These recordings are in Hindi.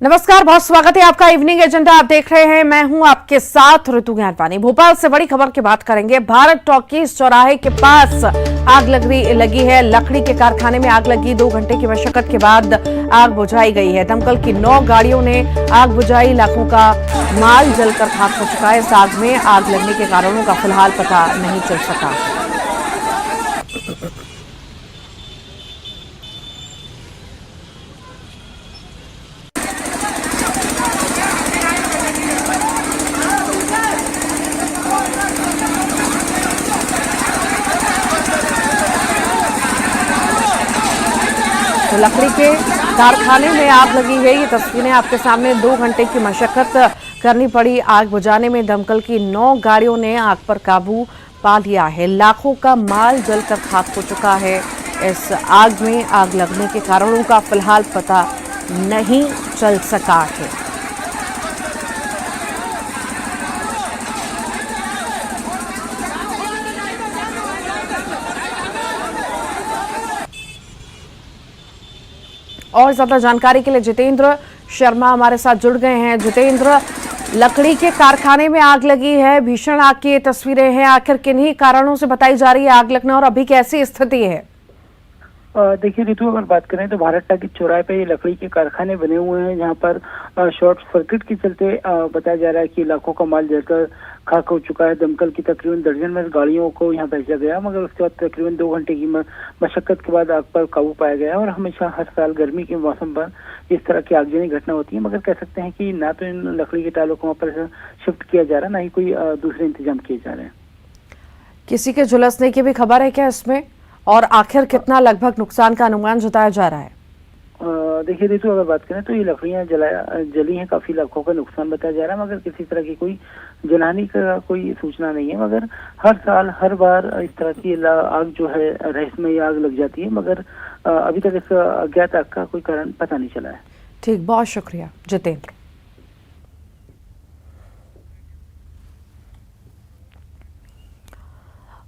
नमस्कार, बहुत स्वागत है आपका इवनिंग एजेंडा आप देख रहे हैं। मैं हूं आपके साथ ऋतु ज्ञानवानी। भोपाल से बड़ी खबर की बात करेंगे। भारत टॉकीज चौराहे के पास आग लगी है। लकड़ी के कारखाने में आग लगी। 2 घंटे की मशक्कत के बाद आग बुझाई गई है। दमकल की 9 गाड़ियों ने आग बुझाई। लाखों का माल जलकर खाक हो चुका है। इस आग में आग लगने के कारणों का फिलहाल पता नहीं चल सका। तो लकड़ी के कारखाने में आग लगी है। ये तस्वीरें आपके सामने। 2 घंटे की मशक्कत करनी पड़ी आग बुझाने में। दमकल की 9 गाड़ियों ने आग पर काबू पा लिया है। लाखों का माल जलकर खाक हो चुका है। इस आग में आग लगने के कारणों का फिलहाल पता नहीं चल सका है। और ज्यादा जानकारी के लिए जितेंद्र शर्मा हमारे साथ जुड़ गए हैं। जितेंद्र, लकड़ी के कारखाने में आग लगी है। भीषण आग की तस्वीरें हैं। आखिर किन्हीं कारणों से बताई जा रही है आग लगना, और अभी कैसी स्थिति है? देखिए ऋतु, अगर बात करें तो भारत टॉकीज चौराहे पे ये लकड़ी के कारखाने बने हुए हैं, जहाँ पर शॉर्ट सर्किट के चलते बताया जा रहा है कि लाखों का माल जलकर खाक हो चुका है। दमकल की तकरीबन दर्जन में गाड़ियों को यहाँ भेजा गया, मगर उसके बाद तकरीबन 2 घंटे की मशक्कत के बाद आग पर काबू पाया गया। और हमेशा हर साल गर्मी के मौसम पर इस तरह की आगजनी घटना होती है, मगर कह सकते हैं कि ना तो इन लकड़ी के टालों को वहाँ पर शिफ्ट किया जा रहा, ना ही कोई दूसरे इंतजाम किए जा रहे हैं। किसी के झुलसने की भी खबर है क्या इसमें? और आखिर कितना लगभग नुकसान का अनुमान जताया जा रहा है? देखिए ऋतु, अगर बात करें तो ये लकड़ियां जली हैं, काफी लाखों का नुकसान बताया जा रहा है, मगर किसी तरह की कोई जनहानि का कोई सूचना नहीं है। मगर हर साल हर बार इस तरह की आग जो है, रहस्यमयी आग लग जाती है, मगर अभी तक इस अज्ञात आग का कोई कारण पता नहीं चला है। ठीक, बहुत शुक्रिया जितेंद्र।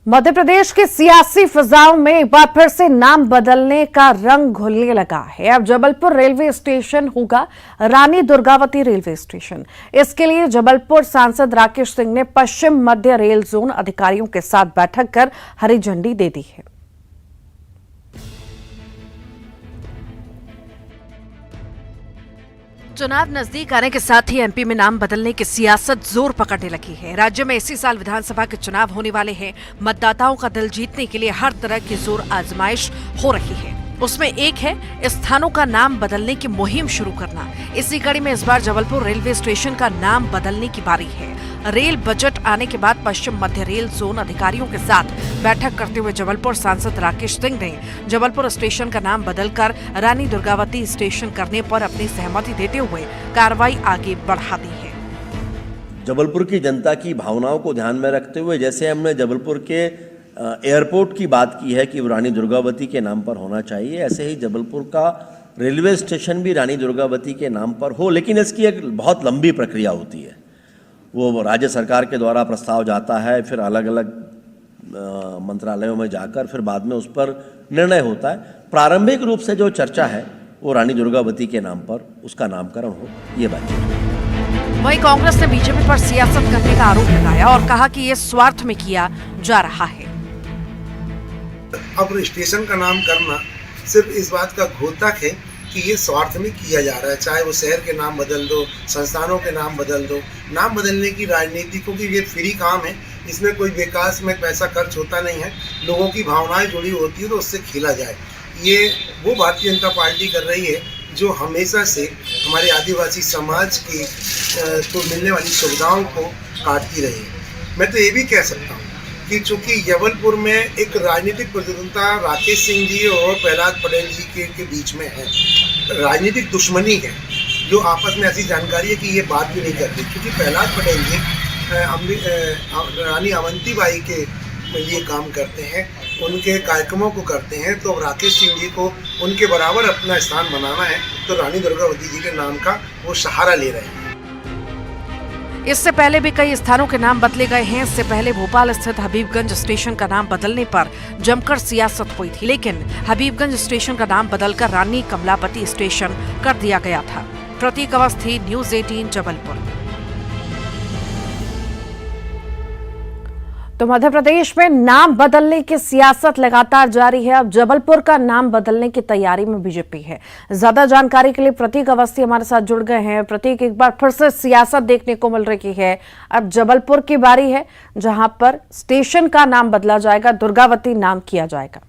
मध्य प्रदेश की सियासी फिजाओं में एक बार फिर से नाम बदलने का रंग घुलने लगा है। अब जबलपुर रेलवे स्टेशन होगा रानी दुर्गावती रेलवे स्टेशन। इसके लिए जबलपुर सांसद राकेश सिंह ने पश्चिम मध्य रेल जोन अधिकारियों के साथ बैठक कर हरी झंडी दे दी है। चुनाव नजदीक आने के साथ ही एमपी में नाम बदलने की सियासत जोर पकड़ने लगी है। राज्य में इसी साल विधानसभा के चुनाव होने वाले हैं। मतदाताओं का दिल जीतने के लिए हर तरह की जोर आजमाइश हो रही है। उसमें एक है स्थानों का नाम बदलने की मुहिम शुरू करना। इसी कड़ी में इस बार जबलपुर रेलवे स्टेशन का नाम बदलने की बारी है। रेल बजट आने के बाद पश्चिम मध्य रेल जोन अधिकारियों के साथ बैठक करते हुए जबलपुर सांसद राकेश सिंह ने जबलपुर स्टेशन का नाम बदलकर रानी दुर्गावती स्टेशन करने पर अपनी सहमति देते हुए कार्रवाई आगे बढ़ा दी है। जबलपुर की जनता की भावनाओं को ध्यान में रखते हुए जैसे हमने जबलपुर के एयरपोर्ट की बात की है कि वो रानी दुर्गावती के नाम पर होना चाहिए, ऐसे ही जबलपुर का रेलवे स्टेशन भी रानी दुर्गावती के नाम पर हो। लेकिन इसकी एक बहुत लंबी प्रक्रिया होती है। वो राज्य सरकार के द्वारा प्रस्ताव जाता है, फिर अलग अलग मंत्रालयों में जाकर फिर बाद में उस पर निर्णय होता है। प्रारंभिक रूप से जो चर्चा है वो रानी दुर्गावती के नाम पर उसका नामकरण हो, ये बात है। वहीं कांग्रेस ने बीजेपी पर सियासत करने का आरोप लगाया और कहा कि ये स्वार्थ में किया जा रहा है। अब स्टेशन का नाम करना सिर्फ इस बात का घोतक है कि ये स्वार्थ में किया जा रहा है। चाहे वो शहर के नाम बदल दो, संस्थानों के नाम बदल दो, नाम बदलने की राजनीति, क्योंकि ये फ्री काम है, इसमें कोई विकास में पैसा खर्च होता नहीं है, लोगों की भावनाएं जुड़ी होती है तो उससे खेला जाए। ये वो भारतीय जनता पार्टी कर रही है जो हमेशा से हमारे आदिवासी समाज की तो मिलने वाली सुविधाओं को काटती रही है। मैं तो ये भी कह सकता हूँ कि चूंकि जबलपुर में एक राजनीतिक प्रतिद्वंद्विता राकेश सिंह जी और प्रहलाद पटेल जी के बीच में है, राजनीतिक दुश्मनी है, जो आपस में ऐसी जानकारी है कि ये बात भी नहीं करते, क्योंकि प्रहलाद पटेल जी रानी अवंतीबाई के लिए काम करते हैं, उनके कार्यक्रमों को करते हैं। तो राकेश सिंह जी को उनके बराबर अपना स्थान बनाना है, तो रानी दुर्गावती जी के नाम का वो सहारा ले रहे हैं। इससे पहले भी कई स्थानों के नाम बदले गए हैं। इससे पहले भोपाल स्थित हबीबगंज स्टेशन का नाम बदलने पर जमकर सियासत हुई थी, लेकिन हबीबगंज स्टेशन का नाम बदलकर रानी कमलापति स्टेशन कर दिया गया था। प्रतीक अवस्थी, न्यूज 18 जबलपुर। तो मध्य प्रदेश में नाम बदलने की सियासत लगातार जारी है। अब जबलपुर का नाम बदलने की तैयारी में बीजेपी है। ज्यादा जानकारी के लिए प्रतीक अवस्थी हमारे साथ जुड़ गए हैं। प्रतीक, एक बार फिर से सियासत देखने को मिल रही है। अब जबलपुर की बारी है, जहां पर स्टेशन का नाम बदला जाएगा, दुर्गावती नाम किया जाएगा।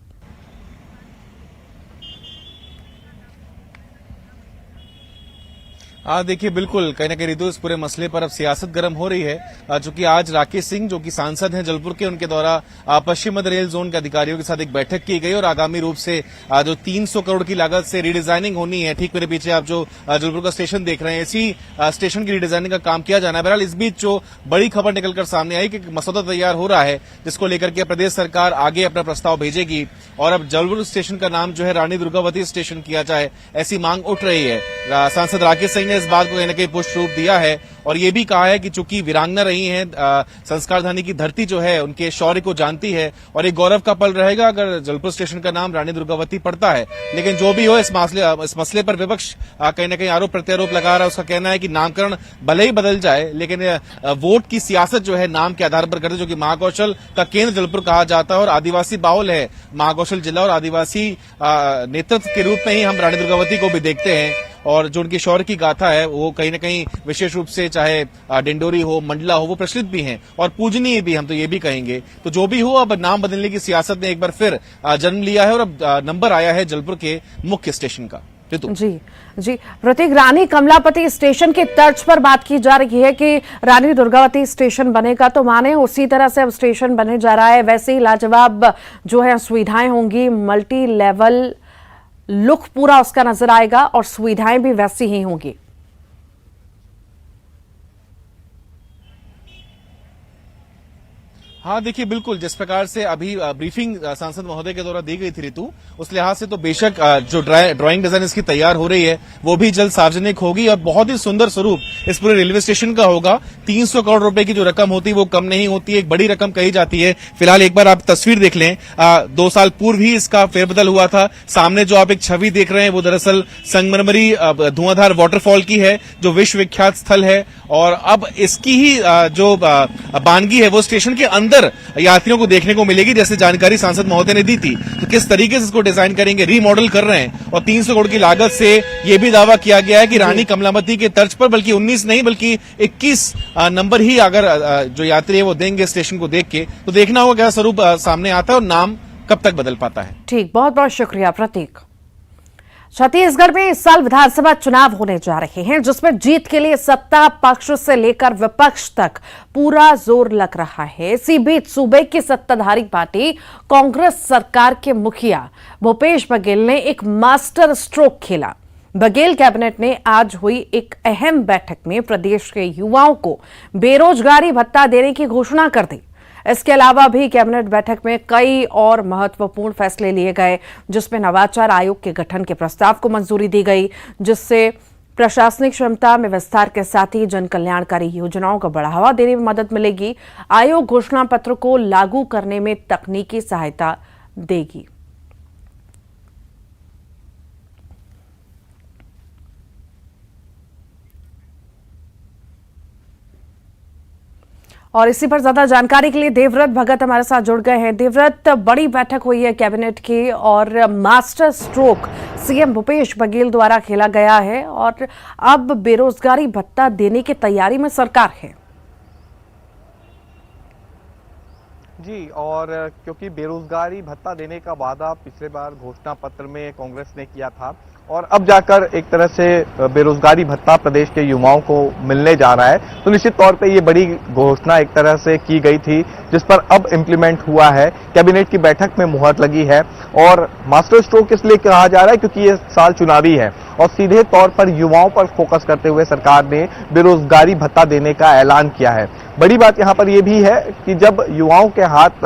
देखिए, बिल्कुल कहीं ना कहीं रितु, इस पूरे मसले पर अब सियासत गर्म हो रही है। चूंकि आज राकेश सिंह जो कि सांसद हैं जबलपुर के, उनके द्वारा पश्चिम मध्य रेल जोन के अधिकारियों के साथ एक बैठक की गई और आगामी रूप से जो 300 करोड़ की लागत से रिडिजाइनिंग होनी है, ठीक मेरे पीछे आप जो जबलपुर का स्टेशन देख रहे हैं, इसी स्टेशन की रिडिजाइनिंग का काम किया जाना है। बहरहाल इस बीच जो बड़ी खबर निकलकर सामने आई कि मसौदा तैयार हो रहा है, जिसको लेकर के प्रदेश सरकार आगे अपना प्रस्ताव भेजेगी और अब जबलपुर स्टेशन का नाम जो है रानी दुर्गावती स्टेशन किया जाए, ऐसी मांग उठ रही है। सांसद राकेश सिंह इस बात को कहीं ना कहीं पुष्ट रूप दिया है और ये भी कहा है कि चूंकि वीरांगना रही हैं, संस्कार धानी की धरती जो है उनके शौर्य को जानती है और एक गौरव का पल रहेगा अगर जबलपुर स्टेशन का नाम रानी दुर्गावती पड़ता है। लेकिन जो भी हो, इस मसले पर विपक्ष कहीं ना कहीं आरोप प्रत्यारोप लगा रहा है। उसका कहना है कि नामकरण भले ही बदल जाए, लेकिन वोट की सियासत जो है नाम के आधार पर करते, जो कि महाकौशल का केंद्र जबलपुर कहा जाता है और आदिवासी बाहुल है महाकौशल जिला और आदिवासी नेतृत्व के रूप में ही हम रानी दुर्गावती को भी देखते हैं। और जो उनकी शौर्य की गाथा है वो कहीं ना कहीं विशेष रूप से चाहे डिंडोरी हो, मंडला हो, वो प्रचलित भी हैं और पूजनीय भी, हम तो ये भी कहेंगे। तो जो भी हो, अब नाम बदलने की सियासत ने एक बार फिर जन्म लिया है और अब नंबर आया है जबलपुर के मुख्य स्टेशन का। जी प्रतीक, रानी कमलापति स्टेशन की तर्ज पर बात की जा रही है कि रानी दुर्गावती स्टेशन बनेगा, तो माने उसी तरह से अब स्टेशन बने जा रहा है। वैसे ही लाजवाब जो है सुविधाएं होंगी, मल्टी लेवल लुक पूरा उसका नजर आएगा और सुविधाएं भी वैसी ही होंगी। हाँ, देखिए, बिल्कुल जिस प्रकार से अभी ब्रीफिंग सांसद महोदय के द्वारा दी गई थी रितु, उस लिहाज से तो बेशक जो ड्राइंग डिजाइन इसकी तैयार हो रही है वो भी जल्द सार्वजनिक होगी और बहुत ही सुंदर स्वरूप इस पूरे रेलवे स्टेशन का होगा। 300 करोड़ रुपए की जो रकम होती है वो कम नहीं होती है, एक बड़ी रकम कही जाती है। फिलहाल एक बार आप तस्वीर देख लें, 2 साल पूर्व ही इसका फेरबदल हुआ था। सामने जो आप एक छवि देख रहे हैं वो दरअसल संगमरमरी धुआंधार वाटरफॉल की है, जो विश्व विख्यात स्थल है और अब इसकी ही जो बानगी है वो स्टेशन के अंदर यात्रियों को देखने को मिलेगी, जैसे जानकारी सांसद महोदय ने दी थी। तो किस तरीके से इसको डिजाइन करेंगे, रीमॉडल कर रहे हैं और 300 करोड़ की लागत से ये भी दावा किया गया है कि रानी कमलापति के तर्ज पर, बल्कि 19 नहीं बल्कि 21 नंबर ही अगर जो यात्री है वो देंगे स्टेशन को देख के, तो देखना होगा क्या स्वरूप सामने आता है और नाम कब तक बदल पाता है। ठीक, बहुत बहुत शुक्रिया प्रतीक। छत्तीसगढ़ में इस साल विधानसभा चुनाव होने जा रहे हैं, जिसमें जीत के लिए सत्ता पक्ष से लेकर विपक्ष तक पूरा जोर लग रहा है। इसी बीच सूबे की सत्ताधारी पार्टी कांग्रेस सरकार के मुखिया भूपेश बघेल ने एक मास्टर स्ट्रोक खेला। बघेल कैबिनेट ने आज हुई एक अहम बैठक में प्रदेश के युवाओं को बेरोजगारी भत्ता देने की घोषणा कर दी। इसके अलावा भी कैबिनेट बैठक में कई और महत्वपूर्ण फैसले लिए गए, जिसमें नवाचार आयोग के गठन के प्रस्ताव को मंजूरी दी गई, जिससे प्रशासनिक क्षमता में विस्तार के साथ ही जन कल्याणकारी योजनाओं को बढ़ावा देने में मदद मिलेगी। आयोग घोषणा पत्र को लागू करने में तकनीकी सहायता देगी। और इसी पर ज्यादा जानकारी के लिए देवव्रत भगत हमारे साथ जुड़ गए हैं। देवव्रत, बड़ी बैठक हुई है कैबिनेट की और master stroke CM Bhupesh Baghel द्वारा खेला गया है और अब बेरोजगारी भत्ता देने की तैयारी में सरकार है। जी, और क्योंकि बेरोजगारी भत्ता देने का वादा पिछले बार घोषणा पत्र में कांग्रेस ने किया था और अब जाकर एक तरह से बेरोजगारी भत्ता प्रदेश के युवाओं को मिलने जा रहा है, तो निश्चित तौर पे ये बड़ी घोषणा एक तरह से की गई थी, जिस पर अब इम्प्लीमेंट हुआ है। कैबिनेट की बैठक में मुहर लगी है और मास्टर स्ट्रोक इसलिए कहा जा रहा है क्योंकि ये साल चुनावी है और सीधे तौर पर युवाओं पर फोकस करते हुए सरकार ने बेरोजगारी भत्ता देने का ऐलान किया है। बड़ी बात यहाँ पर यह भी है कि जब युवाओं के हाथ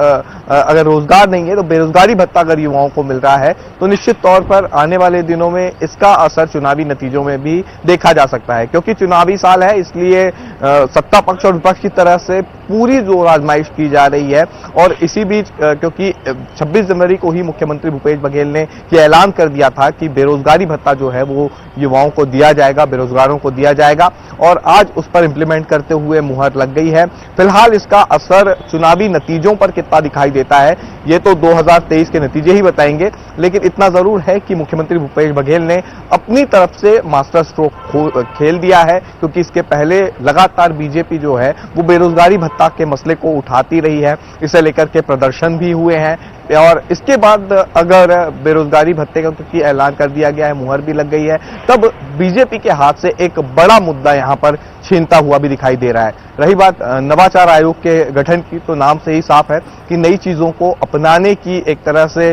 अगर रोजगार नहीं है तो बेरोजगारी भत्ता अगर युवाओं को मिल रहा है तो निश्चित तौर पर आने वाले दिनों में इसका असर चुनावी नतीजों में भी देखा जा सकता है, क्योंकि चुनावी साल है, इसलिए सत्ता पक्ष और विपक्ष की तरह से पूरी जोर आजमाइश की जा रही है। और इसी बीच क्योंकि 26 जनवरी को ही मुख्यमंत्री भूपेश बघेल ने यह ऐलान कर दिया था कि बेरोजगारी भत्ता जो है वो युवाओं को दिया जाएगा, बेरोजगारों को दिया जाएगा, और आज उस पर इंप्लीमेंट करते हुए मुहर लग गई है। फिलहाल इसका असर चुनावी नतीजों पर कितना दिखाई देता है ये तो 2023 के नतीजे ही बताएंगे, लेकिन इतना जरूर है कि मुख्यमंत्री भूपेश बघेल ने अपनी तरफ से मास्टर स्ट्रोक खेल दिया है, क्योंकि इसके पहले लगातार बीजेपी जो है वो बेरोजगारी भत्ता के मसले को उठाती रही है, इसे लेकर के प्रदर्शन भी हुए हैं, और इसके बाद अगर बेरोजगारी भत्ते का क्योंकि ऐलान कर दिया गया है, मुहर भी लग गई है, तब बीजेपी के हाथ से एक बड़ा मुद्दा यहां पर छीनता हुआ भी दिखाई दे रहा है। रही बात नवाचार आयोग के गठन की, तो नाम से ही साफ है कि नई चीजों को अपनाने की एक तरह से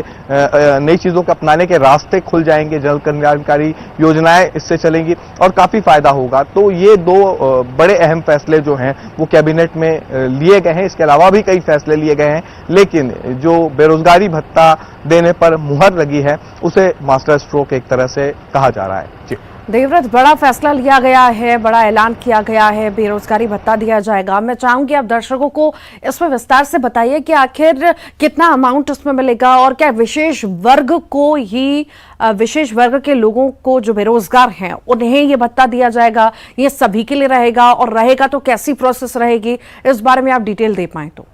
नई चीजों को अपनाने के रास्ते खुल जाएंगे, जन कल्याणकारी योजनाएं इससे चलेंगी और काफी फायदा होगा। तो ये दो बड़े अहम फैसले जो हैं वो कैबिनेट में लिए गए हैं। इसके अलावा भी कई फैसले लिए गए हैं, लेकिन जो बेरोजगारी भत्ता देने पर मुहर लगी है उसे मास्टर स्ट्रोक एक तरह से कहा जा रहा है। जी देवव्रत, बड़ा फैसला लिया गया है, बड़ा ऐलान किया गया है, बेरोजगारी भत्ता दिया जाएगा। मैं चाहूंगी आप दर्शकों को इसमें विस्तार से बताइए कि आखिर कितना अमाउंट उसमें मिलेगा और क्या विशेष वर्ग के लोगों को जो बेरोजगार हैं उन्हें ये भत्ता दिया जाएगा, ये सभी के लिए रहेगा, और रहेगा तो कैसी प्रोसेस रहेगी, इस बारे में आप डिटेल दे पाएं तो।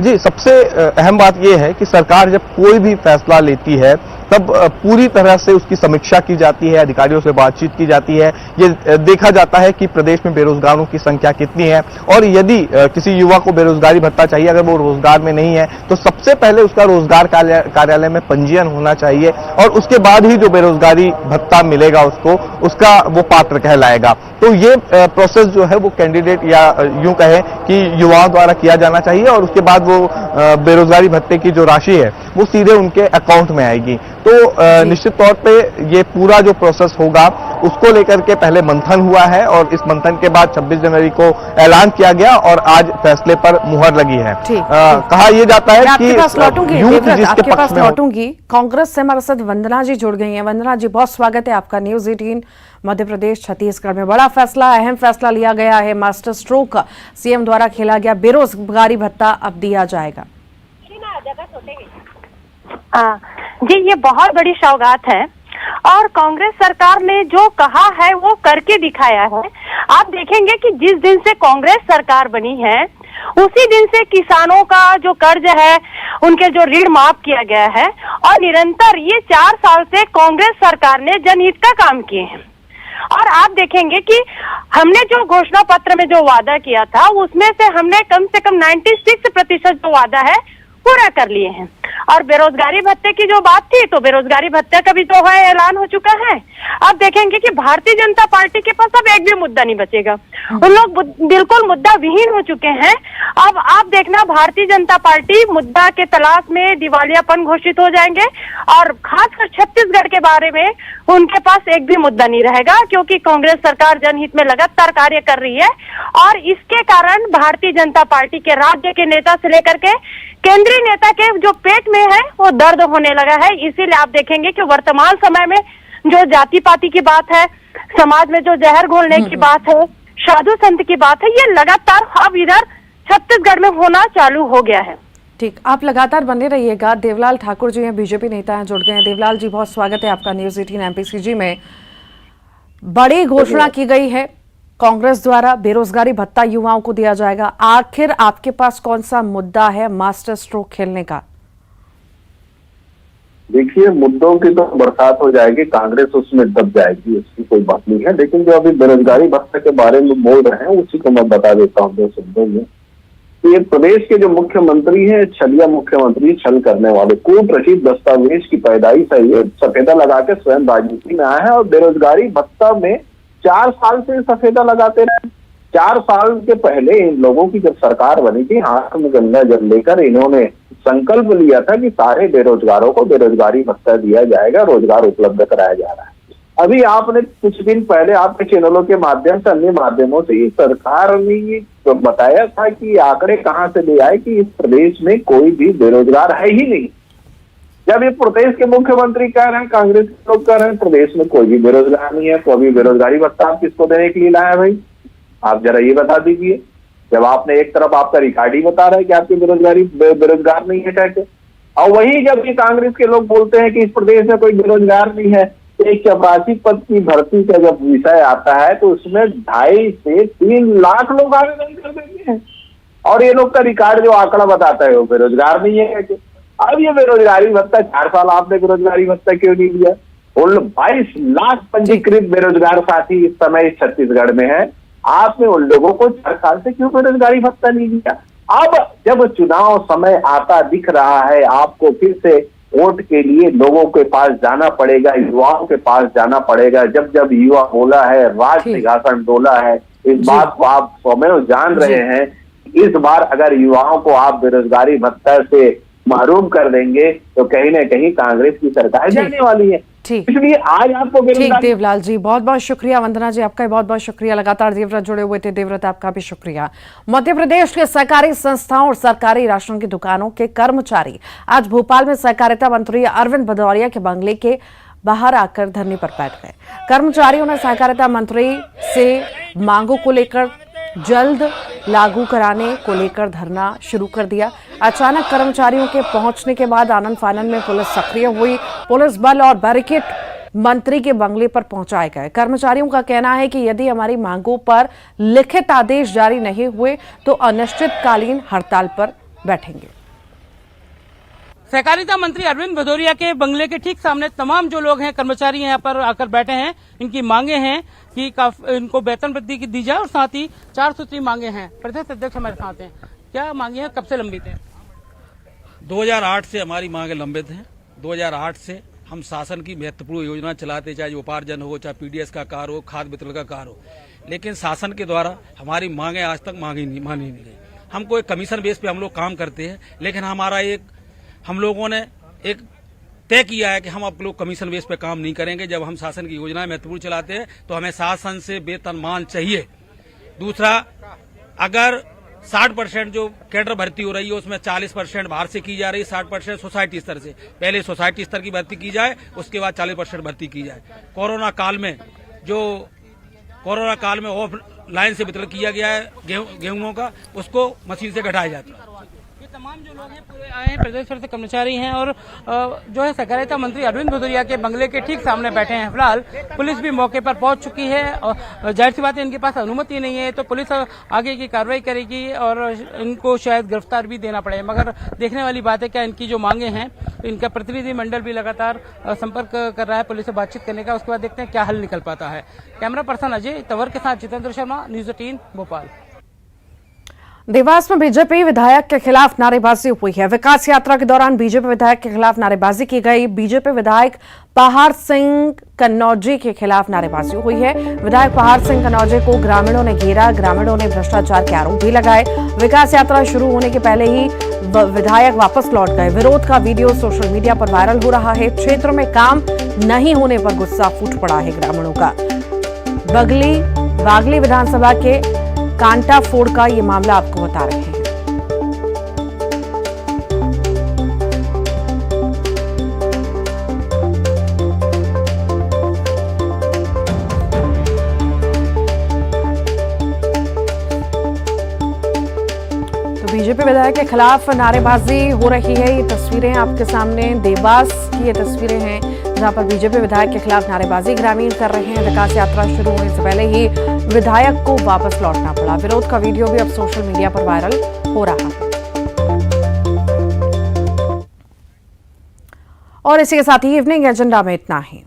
जी, सबसे अहम बात यह है कि सरकार जब कोई भी फैसला लेती है तब पूरी तरह से उसकी समीक्षा की जाती है, अधिकारियों से बातचीत की जाती है, ये देखा जाता है कि प्रदेश में बेरोजगारों की संख्या कितनी है, और यदि किसी युवा को बेरोजगारी भत्ता चाहिए, अगर वो रोजगार में नहीं है तो सबसे पहले उसका रोजगार कार्यालय में पंजीयन होना चाहिए, और उसके बाद ही जो बेरोजगारी भत्ता मिलेगा उसका वो पात्र कहलाएगा। तो ये प्रोसेस जो है वो कैंडिडेट या यूं कहें कि युवाओं द्वारा किया जाना चाहिए, और उसके बाद वो बेरोजगारी भत्ते की जो राशि है वो सीधे उनके अकाउंट में आएगी। तो निश्चित तौर पे ये पूरा जो प्रोसेस होगा उसको लेकर के पहले मंथन हुआ है, और इस मंथन के बाद 26 जनवरी को ऐलान किया गया और आज फैसले पर मुहर लगी है। कहा यह जाता है कि आपके पास लौटूंगी। कांग्रेस से हमारे साथ वंदना जी जुड़ गई हैं। वंदना जी, बहुत स्वागत है आपका न्यूज 18। मध्य प्रदेश छत्तीसगढ़ में बड़ा फैसला, अहम फैसला लिया गया है। मास्टर स्ट्रोक सीएम द्वारा खेला गया बेरोजगारी भत्ता अब दिया जाएगा। जी, ये बहुत बड़ी सौगात है, और कांग्रेस सरकार ने जो कहा है वो करके दिखाया है। आप देखेंगे कि जिस दिन से कांग्रेस सरकार बनी है उसी दिन से किसानों का जो कर्ज है, उनके जो ऋण माफ किया गया है, और निरंतर ये 4 साल से कांग्रेस सरकार ने जनहित का काम किए हैं। और आप देखेंगे कि हमने जो घोषणा पत्र में जो वादा किया था उसमें से हमने कम से कम 96% जो वादा है पूरा कर लिए हैं। और बेरोजगारी भत्ते की जो बात थी, तो बेरोजगारी भत्ते का भी जो है ऐलान हो चुका है। अब देखेंगे कि भारतीय जनता पार्टी के पास अब एक भी मुद्दा नहीं बचेगा, उन लोग बिल्कुल मुद्दा विहीन हो चुके हैं। अब आप देखना, भारतीय जनता पार्टी मुद्दा के तलाश में दिवालियापन घोषित हो जाएंगे, और खासकर छत्तीसगढ़ के बारे में उनके पास एक भी मुद्दा नहीं रहेगा, क्योंकि कांग्रेस सरकार जनहित में लगातार कार्य कर रही है। और इसके कारण भारतीय जनता पार्टी के राज्य के नेता से लेकर के केंद्रीय नेता के जो पेट में है वो दर्द होने लगा है। इसीलिए आप देखेंगे कि वर्तमान समय में जो जाति पाति की बात है, समाज में जो जहर घोलने की बात है, साधु संत की बात है, ये लगातार अब इधर छत्तीसगढ़ में होना चालू हो गया है। ठीक, आप लगातार बने रहिएगा। देवलाल ठाकुर जी हैं, बीजेपी नेता हैं, जुड़ गए हैं। देवलाल जी, बहुत स्वागत है आपका न्यूज 18 एमपीसीजी में। बड़ी घोषणा की गई है कांग्रेस द्वारा, बेरोजगारी भत्ता युवाओं को दिया जाएगा। आखिर आपके पास कौन सा मुद्दा है मास्टर स्ट्रोक खेलने का? देखिए, मुद्दों की तो बरसात हो जाएगी, कांग्रेस उसमें दब जाएगी, उसकी कोई बात नहीं है। लेकिन जो अभी बेरोजगारी भत्ते के बारे में बोल रहे हैं उसी को मैं बता देता हूँ 2 शब्दों में। ये प्रदेश के जो मुख्यमंत्री हैं, छलिया मुख्यमंत्री, छल करने वाले, कूट रचित दस्तावेज की पैदाइश है, ये सफेदा लगा के स्वयं राजनीति में आए हैं। और बेरोजगारी भत्ता में 4 साल से सफेदा लगाते रहे। 4 साल के पहले इन लोगों की जब सरकार बनी थी, हाथ में गंगा जल लेकर इन्होंने संकल्प लिया था कि सारे बेरोजगारों को बेरोजगारी भत्ता दिया जाएगा, रोजगार उपलब्ध कराया जा रहा है। अभी आपने कुछ दिन पहले आपके चैनलों के माध्यम से, अन्य माध्यमों से सरकार ने ये तो बताया था कि आंकड़े कहां से ले आए कि इस प्रदेश में कोई भी बेरोजगार है ही नहीं। जब ये प्रदेश के मुख्यमंत्री कह रहे हैं, कांग्रेस के लोग कह रहे हैं प्रदेश में कोई भी बेरोजगार नहीं है, तो अभी बेरोजगारी भत्ता आप किसको देने के लिए लाया भाई? आप जरा ये बता दीजिए। जब आपने एक तरफ आपका रिकॉर्ड ही बता रहा है कि आपकी बेरोजगार नहीं है कहते, और वही जब ये कांग्रेस के लोग बोलते हैं कि इस प्रदेश में कोई बेरोजगार नहीं है, एक चपरासी पद की भर्ती का जब विषय आता है तो उसमें 2.5 से 3 लाख लोग आवेदन कर देते हैं, और ये लोग का रिकॉर्ड जो आंकड़ा बताता है वो बेरोजगार नहीं है कहते। अब ये बेरोजगारी भत्ता 4 साल आपने बेरोजगारी भत्ता क्यों नहीं दिया? उन 22 लाख पंजीकृत बेरोजगार साथी इस समय छत्तीसगढ़ में है, आपने उन लोगों को 4 साल से क्यों बेरोजगारी भत्ता नहीं दिया? अब जब चुनाव समय आता दिख रहा है, आपको फिर से वोट के लिए लोगों के पास जाना पड़ेगा, युवाओं के पास जाना पड़ेगा। जब जब युवा बोला है, राज सिंहासन डोला है, इस बात को आप स्वयं जान रहे हैं। इस बार अगर युवाओं को आप बेरोजगारी भत्ता से महरूम कर देंगे तो कहीं ना कहीं कांग्रेस की सरकार जाने वाली है। इसलिए आज आपको ठीक, देवलाल जी बहुत बहुत शुक्रिया। वंदना जी आपका बहुत बहुत शुक्रिया। लगातार देवव्रत जुड़े हुए थे। देवव्रत आपका भी शुक्रिया। मध्य प्रदेश के सहकारी संस्थाओं और सरकारी राशन की दुकानों के कर्मचारी आज भोपाल में सहकारिता मंत्री अरविंद भदौरिया के बंगले के बाहर आकर धरने पर बैठ गए। कर्मचारियों ने सहकारिता मंत्री से मांगों को लेकर जल्द लागू कराने को लेकर धरना शुरू कर दिया। अचानक कर्मचारियों के पहुंचने के बाद आनन फानन में पुलिस सक्रिय हुई। पुलिस बल और बैरिकेड मंत्री के बंगले पर पहुंचाए गए। कर्मचारियों का कहना है कि यदि हमारी मांगों पर लिखित आदेश जारी नहीं हुए तो अनिश्चितकालीन हड़ताल पर बैठेंगे। सहकारिता मंत्री अरविंद भदौरिया के बंगले के ठीक सामने तमाम जो लोग हैं, कर्मचारी यहाँ पर आकर बैठे हैं। इनकी मांगे हैं कि इनको वेतन वृद्धि दी जाए और साथ ही 4 सूत्री मांगे हैं। प्रदेश अध्यक्ष हमारे साथ हैं। क्या मांगे हैं, कब से लंबित हैं? 2008 से हमारी मांगे लंबित हैं। 2008 से हम शासन की महत्वपूर्ण योजना चलाते, चाहे उपार्जन हो, चाहे पीडीएस का कार्य हो, खाद्य वितरण का कार्य हो, लेकिन शासन के द्वारा हमारी मांगे आज तक मानी नहीं गई। हमको एक कमीशन बेस पे हम लोग काम करते हैं, लेकिन हम लोगों ने एक तय किया है कि हम अब लोग कमीशन बेस पे काम नहीं करेंगे। जब हम शासन की योजनाएं महत्वपूर्ण चलाते हैं तो हमें शासन से वेतनमान चाहिए। दूसरा, अगर 60% जो कैडर भर्ती हो रही है उसमें 40% बाहर से की जा रही है, 60% सोसाइटी स्तर से। पहले सोसाइटी स्तर की भर्ती की जाए, उसके बाद 40% भर्ती की जाए। कोरोना काल में ऑफ लाइन से वितरण किया गया है गेहूं का, उसको मशीन से घटाया जाता है। तमाम जो लोग हैं पूरे आए हैं, प्रदेश भर से कर्मचारी हैं और जो है सहकारिता मंत्री अरविंद भदौरिया के बंगले के ठीक सामने बैठे हैं। फिलहाल पुलिस भी मौके पर पहुंच चुकी है और जाहिर सी बात है इनके पास अनुमति नहीं है, तो पुलिस आगे की कार्रवाई करेगी और इनको शायद गिरफ्तार भी देना पड़े। मगर देखने वाली बात है क्या इनकी जो मांगे हैं, इनका प्रतिनिधि मंडल भी लगातार संपर्क कर रहा है पुलिस से बातचीत करने का। उसके बाद देखते हैं क्या हल निकल पाता है। कैमरा पर्सन अजय तंवर के साथ जितेंद्र शर्मा, न्यूज़ 18 भोपाल। देवास में बीजेपी विधायक के खिलाफ नारेबाजी हुई है। विकास यात्रा के दौरान बीजेपी विधायक के खिलाफ नारेबाजी की गई। बीजेपी विधायक पहाड़ सिंह कन्नौजी के खिलाफ नारेबाजी हुई है। विधायक पहाड़ सिंह कन्नौजी को ग्रामीणों ने घेरा। ग्रामीणों ने भ्रष्टाचार के आरोप भी लगाए। विकास यात्रा शुरू होने के पहले ही विधायक वापस लौट गए। विरोध का वीडियो सोशल मीडिया पर वायरल हो रहा है। क्षेत्र में काम नहीं होने पर गुस्सा फूट पड़ा है ग्रामीणों का। बागली विधानसभा के कांटा फोड़ का ये मामला आपको बता रहे हैं। तो बीजेपी विधायक के खिलाफ नारेबाजी हो रही है। ये तस्वीरें आपके सामने देवास की ये तस्वीरें हैं जहां पर बीजेपी विधायक के खिलाफ नारेबाजी ग्रामीण कर रहे हैं। विकास यात्रा शुरू होने से पहले ही विधायक को वापस लौटना पड़ा। विरोध का वीडियो भी अब सोशल मीडिया पर वायरल हो रहा है। और इसी के साथ ही इवनिंग एजेंडा में इतना ही।